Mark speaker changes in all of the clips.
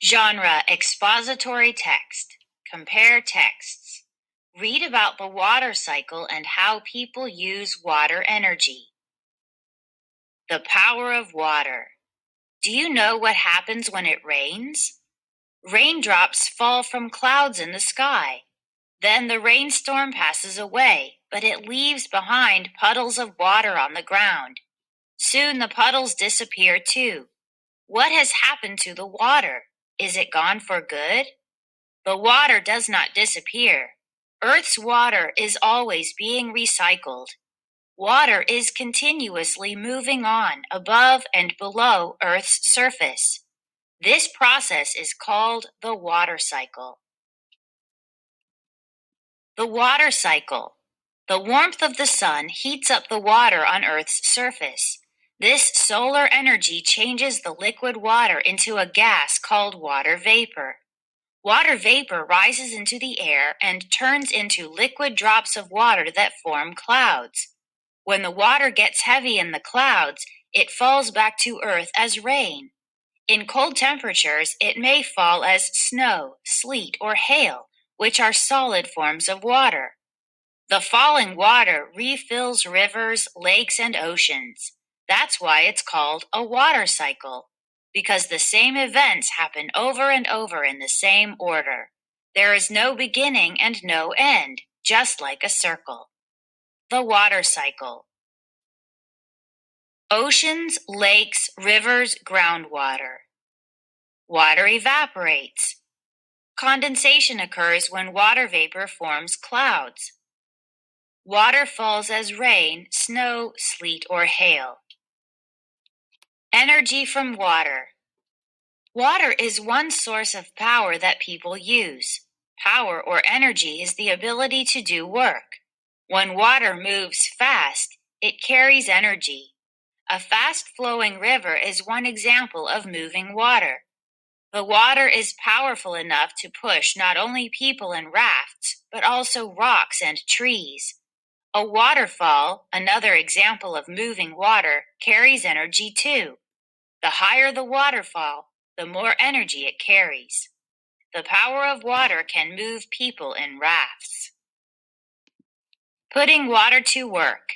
Speaker 1: Genre: expository text. Compare texts. Read about the water cycle and how people use water energy. The power of water. Do you know what happens when it rains? Raindrops fall from clouds in the sky. Then the rainstorm passes away, but it leaves behind puddles of water on the ground. Soon the puddles disappear too. What has happened to the water? Is it gone for good? The water does not disappear. Earth's water is always being recycled. Water is continuously moving on above and below Earth's surface. This process is called the water cycle. The water cycle. The warmth of the sun heats up the water on Earth's surface. This solar energy changes the liquid water into a gas called water vapor. Water vapor rises into the air and turns into liquid drops of water that form clouds. When the water gets heavy in the clouds, it falls back to Earth as rain. In cold temperatures, it may fall as snow, sleet, or hail, which are solid forms of water. The falling water refills rivers, lakes, and oceans. That's why it's called a water cycle, because the same events happen over and over in the same order. There is no beginning and no end, just like a circle. The water cycle. Oceans, lakes, rivers, groundwater. Water evaporates. Condensation occurs when water vapor forms clouds. Water falls as rain, snow, sleet, or hail. Energy from water. Water is one source of power that people use. Power or energy is the ability to do work. When water moves fast, it carries energy. A fast-flowing river is one example of moving water. The water is powerful enough to push not only people in rafts, but also rocks and trees. A waterfall, another example of moving water, carries energy too. The higher the waterfall, the more energy it carries. The power of water can move people in rafts. Putting water to work.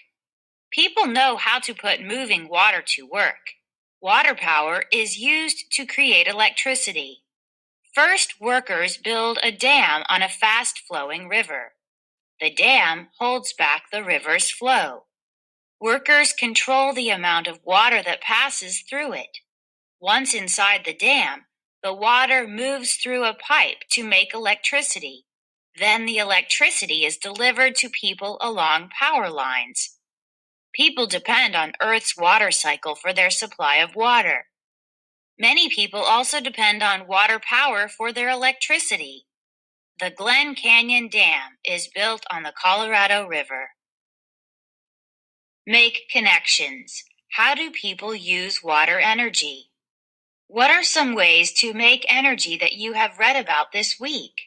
Speaker 1: People know how to put moving water to work. Water power is used to create electricity. First, workers build a dam on a fast-flowing river. The dam holds back the river's flow. Workers control the amount of water that passes through it. Once inside the dam, the water moves through a pipe to make electricity. Then the electricity is delivered to people along power lines. People depend on Earth's water cycle for their supply of water. Many people also depend on water power for their electricity. The Glen Canyon Dam is built on the Colorado River. Make connections. How do people use water energy? What are some ways to make energy that you have read about this week?